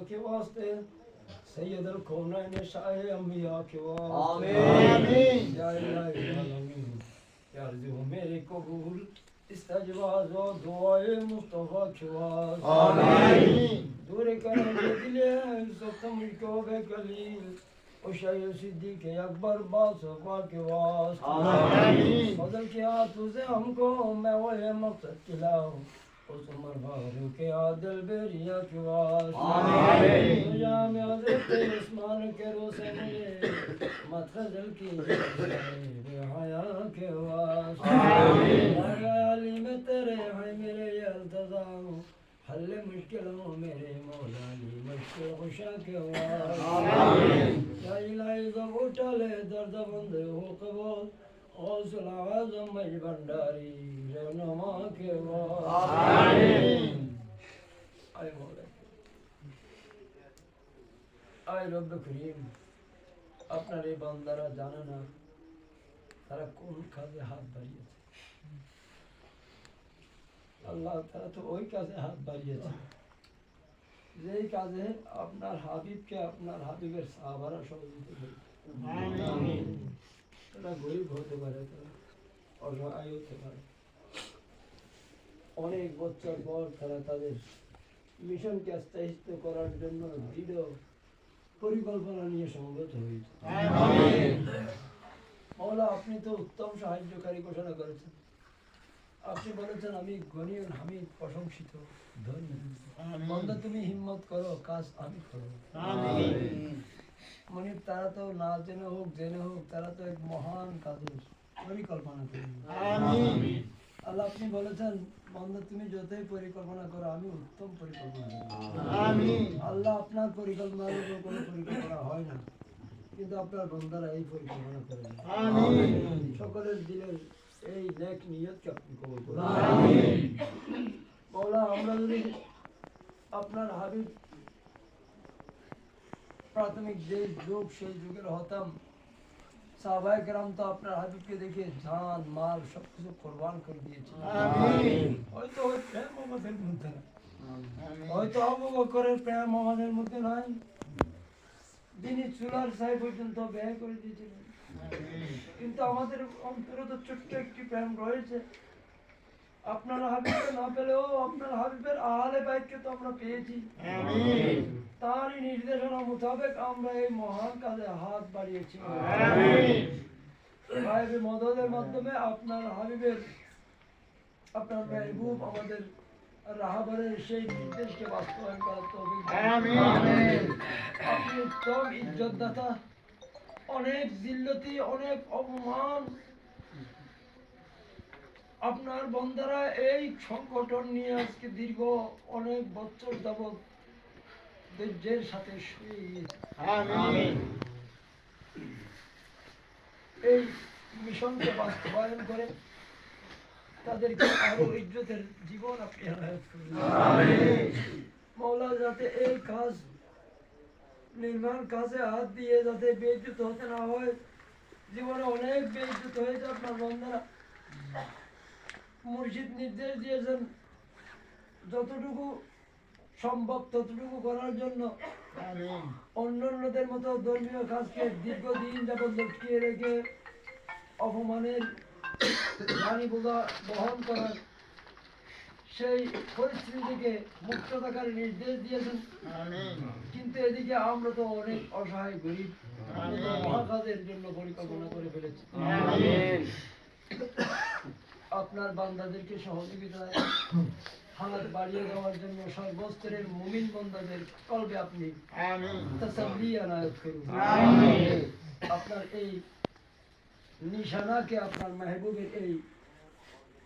के वास्ते सैयद अल कौनैन शाह अंबिया के वास्ते आमीन या इलाही आमीन या अर्ज़ मेरे कबूल इस्तजवाज़ व दुआए मुस्तफ़ा के वास्ते आमीन दूर करने दिले सतम को बेकलील उशाय सिद्दीक अकबर बासफा के वास्ते आमीन फजल किया तुझे हमको मैं वही मकसद खिलाऊं उस उमर फारूक के आदिल बेरिया के वास्ते आमीन या में हज़रत उस्मान के रोसे मुझे मतखजल की हया के वास्ते आमीन अली में तेरे है मेरे अल्तज़ाम हल मुश्किलों मेरे मौला अली मुश्किल खुशा के वास्ते आमीन या इलाही जब उठले दर्द बंद हो कबूल गौसुल आज़म मज भंडारी रहनुमा के वास्ते आमीन आए मौला आए रब करीम अपना रे बंदारा जाने ना तारा कौन काजे हाथ बाড়িয়েছে আল্লাহ তারা তো ওই কাজে হাত বাড়িয়েছে যেই কাজে আপনার হাবিবকে আপনার হাবিবের সাহাবারা সহযোগিতা করে আমিন তারা গরিব হতে পারে তারা অসহায় হতে পারে অনেক বছর পর তারা তাদের মিশনকে আস্তাহিত করার জন্য দৃঢ় পরিকল্পনা নিয়ে সমবেত হয়েছে আমিন মওলা আপনি তো উত্তম সাহায্যকারী ঘোষণা করেছেন আপনি বলেছেন আমি গনি ও হামিদ প্রশংসিত ধন্য বান্দা তুমি হিম্মত করো কাজ আমি করব আমিন মানে তারা তো না জেনে হোক জেনে হোক তারা তো এক মহান কাজের পরিকল্পনা করে আমিন আল্লাহ আপনি বলেছেন বান্দা তুমি যতই পরিকল্পনা করো আমি উত্তম পরিকল্পনা করি আমিন আল্লাহ আপনার পরিকল্পনার উপর কোনো পরিকল্পনা হয় না কিন্তু আপনার বান্দারা এই পরিকল্পনা করে আমিন সকলের দিলের এই নেক নিয়তকে আপনি কবুল করুন আমিন মওলা আমরা যদি আপনার হাবিব প্রাথমিক যে যুগ সেই যুগের হতাম সাহাবায়ে কেরাম তো আপনার হাবিবকে দেখে জান মাল সবকিছু কোরবান করে দিয়েছিল আমিন হয়তো ওই প্রেম আমাদের মধ্যে না হয়তো আবু বকরের প্রেম আমাদের মধ্যে নাই যিনি চুলার ছাই পর্যন্ত ব্যয় করে দিয়েছিলেন কিন্তু আমাদের অন্তরে তো ছোট্ট একটি প্রেম রয়েছে আপনার হাবিবকে না পেলেও আপনার হাবিবের আহলে বাইতকে তো আমরা পেয়েছি আমিন তারই নির্দেশনা মোতাবেক আমরা এই মহান কাজে হাত বাড়িয়েছি আমিন গায়েবে মদদের মাধ্যমে আপনার হাবিবের আপনার মেহবুব আমাদের রাহাবারের সেই নির্দেশকে বাস্তবায়ন করার তৌফিক দান করুন। আমিন আপনি উত্তম ইজ্জতদাতা অনেক জিল্লতি অনেক অপমান আপনার বন্দারা এই সংগঠন নিয়ে আজকে দীর্ঘ অনেক বছর যাবৎ ধৈর্যের সাথে শুয়ে গিয়েছে আমিন এই মিশনকে বাস্তবায়ন করে তাদেরকে আরো ইজ্জতের জীবন আপনি এনায়েত করুন আমিন মওলা যাতে এই কাজ নির্মাণ কাজে হাত দিয়ে যাতে বেইজ্জত হতে না হয় জীবনে অনেক বেইজ্জত হয়েছে আপনার বন্ধারা মুর্শিদ নির্দেশ দিয়েছেন যতটুকু সম্ভব ততটুকু করার জন্য আমিন অন্যান্যদের মতো ধর্মীয় কাজকে দীর্ঘদিন যাবৎ লটকিয়ে রেখে অপমানের হানি বোঝা বহন করার সেই পরিস্থিতি থেকে মুক্ত থাকার নির্দেশ দিয়েছেন আমিন কিন্তু এদিকে আমরা তো অনেক অসহায় গরিব আমরা তো মহাকাজের জন্য পরিকল্পনা করে ফেলেছি আমিন আপনার বান্দাদেরকে সহযোগিতায় হাত বাড়িয়ে দেওয়ার জন্য সর্বস্তরের মুমিন বান্দাদের কলবে আপনি আমিন তাসাল্লি আনায়াত করুন আমিন আপনার এই নিশানাকে আপনার মেহবুবের এই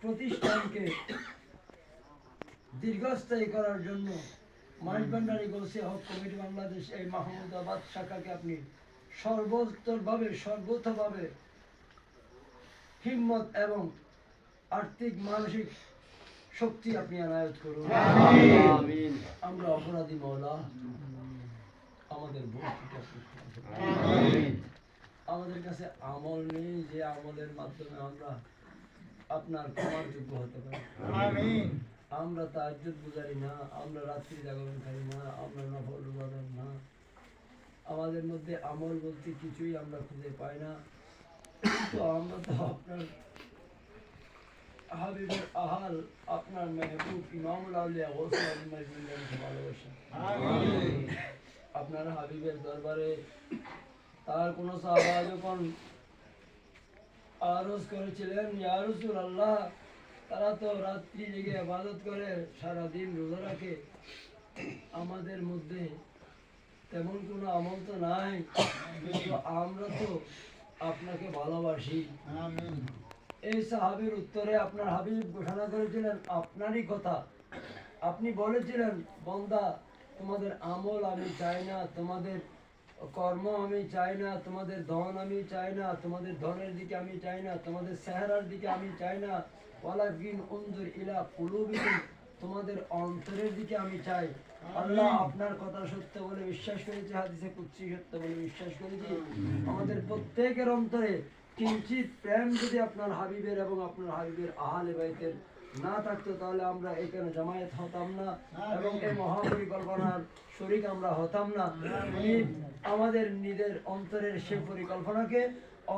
প্রতিষ্ঠানকে দীর্ঘস্থায়ী করার জন্য Maizbhandari glossy hoc committee Bangladesh এই মাহমুদাবাদ শাখাকে আপনি সর্বোত্তরভাবে সর্বতভাবে হিম্মত এবং আর্থিক মানসিক শক্তি আপনি আনায়ত করুন আমিন আমরা অপরাধী মওলা আমাদের ভুল ত্রুটি আপনি ক্ষমা করুন। আমিন আমাদের কাছে আমল নেই যে আমলের মাধ্যমে আমরা আপনার ক্ষমার যোগ্য হতে পারি আমিন আমরা তাহাজ্জুদ গুজারি না আমরা রাত্রি জাগরণ করি না আমরা নফল রোজা আমাদের মধ্যে আমল বলতে কিছুই আমরা খুঁজে পাই না, কিন্তু আমরা তো আপনার হাবিবের আহাল, আপনার মেহবুব ইমামুল আউলিয়া গৌসুল আজম মজনুনকে ভালোবাসেন। আপনার হাবিবের দরবারে তার কোন সাহাবা যখন আরজ করেছিলেন, ইয়া রাসূলুল্লাহ, তারা তো রাত্রি জেগে ইবাদত করে, সারা দিন রোজা রাখে, আমাদের মধ্যে তেমন কোনো আমল তো নাই, কিন্তু আমরা তো আপনাকে ভালোবাসি। এই সাহাবীর উত্তরে আপনার হাবিব ঘোষণা করেছিলেন আপনারই কথা। আপনি বলেছিলেন, বান্দা, তোমাদের আমল আমি চাই না, তোমাদের কর্ম আমি চাই না, তোমাদের ধন আমি চাই না, তোমাদের ধনের দিকে আমি চাই না, তোমাদের চেহারার দিকে আমি চাই না, ওয়ালাকিন উনজুর ইলা কুলুবিকুম, তোমাদের অন্তরের দিকে আমি চাই। আল্লাহ আপনার কথা সত্য বলে বিশ্বাস করেছি, হাদিসে কুদসি সত্য বলে বিশ্বাস করেছি। আমাদের প্রত্যেকের অন্তরে কিঞ্চিত প্রেম যদি আপনার হাবিবের এবং আপনার হাবিবের আহলে বাইতের না থাকতো, তাহলে আমরা এখানে জামায়াত হতাম না এবং এই মহাপরিকল্পনার শরীক আমরা হতাম না। আমাদের নিজের অন্তরের সে পরিকল্পনাকে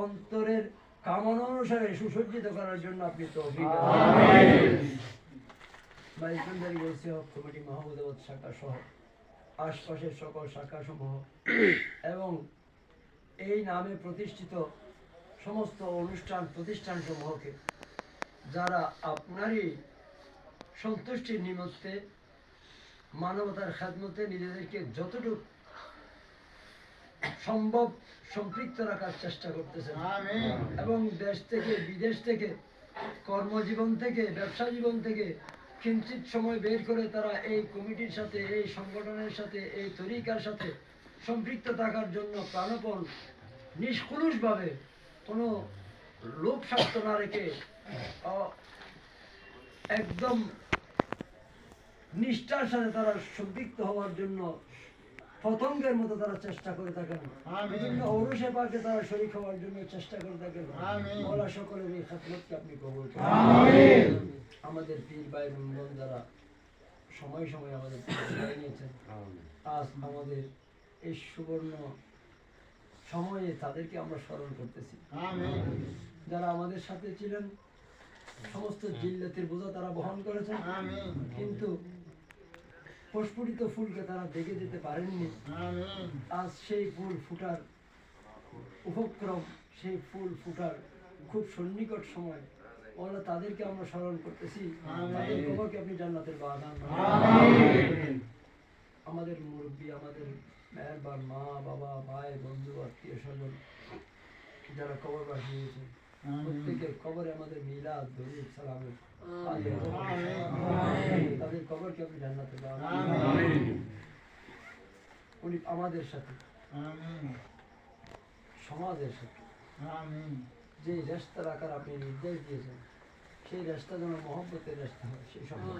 অন্তরের কামনা অনুসারে সুসজ্জিত করার জন্য আপনি তৌফিক কমিটি মাহমুদাবাদ শাখা সহ আশপাশের সকল শাখা সমূহ এবং এই নামে প্রতিষ্ঠিত সমস্ত অনুষ্ঠান প্রতিষ্ঠান সমূহকে, যারা আপনারই সন্তুষ্টির নিমিত্তে মানবতার খেদমতে নিজেদেরকে যতটুকু সম্ভব সম্পৃক্ত রাখার চেষ্টা করতেছেন এবং দেশ থেকে বিদেশ থেকে কর্মজীবন থেকে ব্যবসা জীবন থেকে কিঞ্চিত সময় বের করে তারা এই কমিটির সাথে, এই সংগঠনের সাথে, এই তরিকার সাথে সম্পৃক্ত থাকার জন্য প্রাণপণ নিষ্কলুষভাবে কোনো লোভ স্বার্থ না রেখে একদম নিষ্ঠার সাথে তারা সম্পৃক্ত হওয়ার জন্য পতঙ্গের মতো তারা চেষ্টা করে থাকেন, বিভিন্ন ঔরসে পাকে তারা শরীক হওয়ার জন্য চেষ্টা করে থাকেন। বলা সকলের এই খেদমতকে আপনি কবুল করুন। আমাদের পীর ভাই বোন যারা সময় সময় আমাদের নিয়েছেন, আজ আমাদের এই সুবর্ণ সময়ে তাদেরকে আমরা স্মরণ করতেছি। যারা আমাদের সাথে ছিলেন, সমস্ত জিল্লাতের বোঝা তারা বহন করেছেন, কিন্তু প্রস্ফুটিত ফুলকে তারা দেখে যেতে পারেননি। আজ সেই ফুল ফুটার উপক্রম, সেই ফুল ফুটার খুব সন্নিকট সময়, ওরা তাদেরকে আমরা স্মরণ করতেছি। তাদের কবরকে আপনি জান্নাতের বাগান, আমাদের মুরব্বী, আমাদের মেহরবান মা বাবা ভাই বন্ধু আত্মীয় স্বজন যারা কবরবাসী হয়েছে, প্রত্যেকের কবরে আমাদের মিলাদ দরুদ সালামের তাদের কবরকে আপনি জান্নাতে দাও। উনি আমাদের সাথে সমাজের সাথে যে রেস্তা রাখার আপনি নির্দেশ দিয়েছেন, সেই রেস্তা যেন মহব্বতের রেস্তা হয়। সেই সমাজ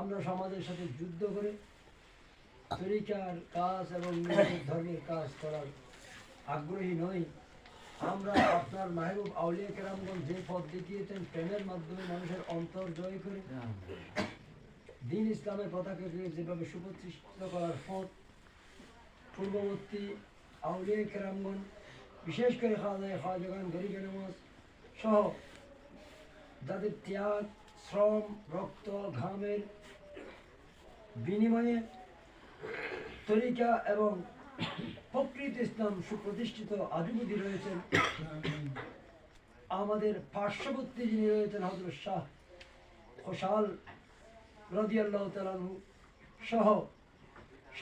আমরা সমাজের সাথে যুদ্ধ করে তরিকার কাজ এবং নিজের ধর্মের কাজ করার আগ্রহী নই। আমরা আপনার মাহবুব আউলিয়া কেরামগণ যে পথ দেখিয়েছেন, প্রেমের মাধ্যমে মানুষের অন্তর জয় করে দ্বীন ইসলামের পতাকাকে যেভাবে সুপ্রতিষ্ঠিত করার পথ, পূর্ববর্তী আউলিয়া কেরামগণ বিশেষ করে খাওয়াজাগান গরিব নামাজ সহ যাদের ত্যাগ, শ্রম, রক্ত, ঘামের বিনিময়ে তরিকা এবং প্রকৃত ইসলাম সুপ্রতিষ্ঠিত আজুবুদি রয়েছেন। আমাদের পার্শ্ববর্তী যিনি রয়েছেন হযরত শাহ খোশাল রাদিয়াল্লাহু তাআলা আনহু সহ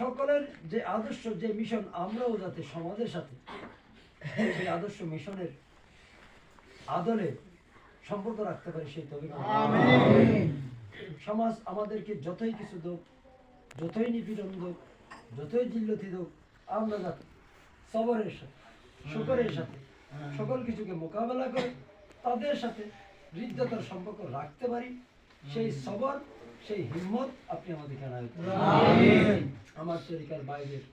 সকলের যে আদর্শ, যে মিশন, আমরাও যাতে সমাজের সাথে সেই আদর্শ মিশনের আদলে সম্পর্ক রাখতে পারি, সেই তৌফিক আমিন। সমাজ আমাদেরকে যতই কিছু দোক, যতই নিপীড়ন দোক, যতই জিল্লতি দোক, আমরা যাতে সবরের সাথে, শুকরের সাথে সকল কিছুকে মোকাবেলা করে তাদের সাথে হৃদ্যতার সম্পর্ক রাখতে পারি, সেই সবর, সেই হিম্মত আপনি আমাদেরকে আনায় আমিন। আমার তরিকার বাইরের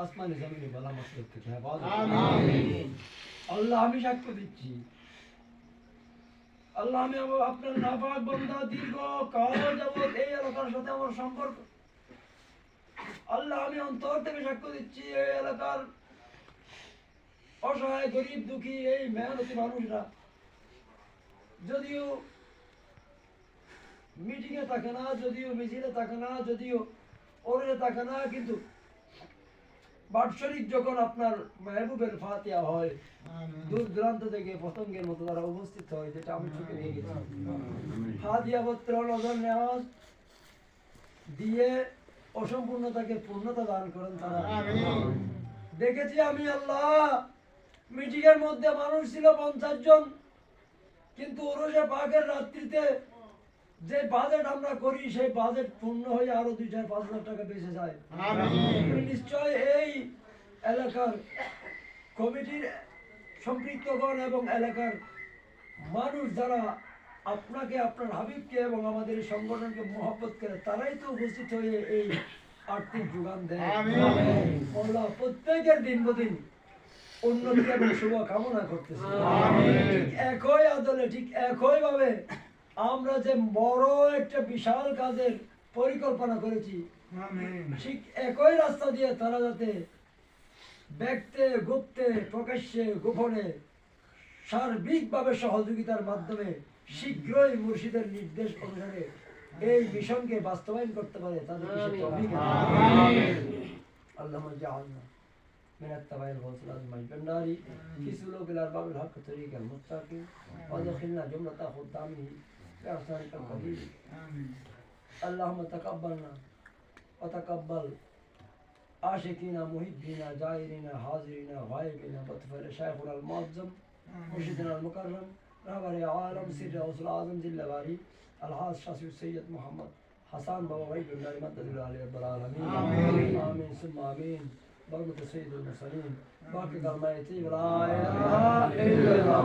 আসমানি জমিনে বালা মাসলুক থেকে হেফাজত আমিন। আল্লাহ আমি সাক্ষ্য দিচ্ছি, আল্লাহ আমি আপনার নাপাক বান্দা, দীর্ঘ কাল যাবত এই এলাকার সাথে আমার সম্পর্ক, আল্লাহ আমি অন্তর থেকে সাক্ষ্য দিচ্ছি এই এলাকার অসহায় গরিব দুঃখী এই মেহনতি মানুষরা যদিও মিটিংয়ে থাকে না, যদিও মিছিলে থাকে না, যদিও ওরে থাকে না, কিন্তু বাৎসরিক যখন আপনার মেহবুবের ফাতিহা হয় দূর দূরান্ত থেকে পতঙ্গের মতো তারা উপস্থিত হয়, যেটা আমি চোখে নিয়ে গেছি। হাদিয়া পত্র নজর নেওয়াজ দিয়ে অসম্পূর্ণতাকে পূর্ণতা দান করেন তারা। দেখেছি আমি আল্লাহ মিটিং এর মধ্যে মানুষ ছিল 50 জন, কিন্তু ওরসে পাকের রাত্রিতে যে বাজেট আমরা করি সেই বাজেট পূর্ণ হয়ে আরো 2-4-5 লাখ টাকা বেঁচে যায়। নিশ্চয় এই এলাকার কমিটির সম্পৃক্তগণ এবং এলাকার মানুষ যারা আপনাকে, আপনার হাবিবকে এবং আমাদের এই সংগঠনকে মহব্বত করে, তারাই তো উপস্থিত হয়ে এই আর্থিক যোগান দেয়। আল্লাহ প্রত্যেকের দিন বদিন উন্নতি এবং শুভ কামনা করতেছি। ঠিক একই আদলে, ঠিক একই ভাবে আমরা যে বড় একটা বিশাল কাজের পরিকল্পনা করেছি, ঠিক একই রাস্তা দিয়ে তারা যাতে ব্যক্তে গুপ্তে প্রকাশ্যে গোপনে সার্বিকভাবে সহযোগিতার মাধ্যমে শীঘ্রই মুর্শিদের নির্দেশ অনুসারে এই মিশনকে বাস্তবায়ন করতে পারে তাদেরকে সে তৌফিক দান করুন। আল্লাহুম্মা জাআলনা من التبع الغوث العظيم الجناري في سلوك الأرباب الحق طريق المستقيم وادخلنا جملة خدامه بأحسانك القدير. اللهم تقبلنا وتقبل عاشقين محبين زائرين حاضرين غائبين بطفل شيخنا المعظم مرشدنا المكرم رهبر عالم سر غوث العظم جل باري الحاج شاسي السيد محمد حسان بابا وحيد النار مدد العلي رب العالمين. آمين ثم آمين. برمة سيد المرسلين باقي الميتين لا إله إلا الله.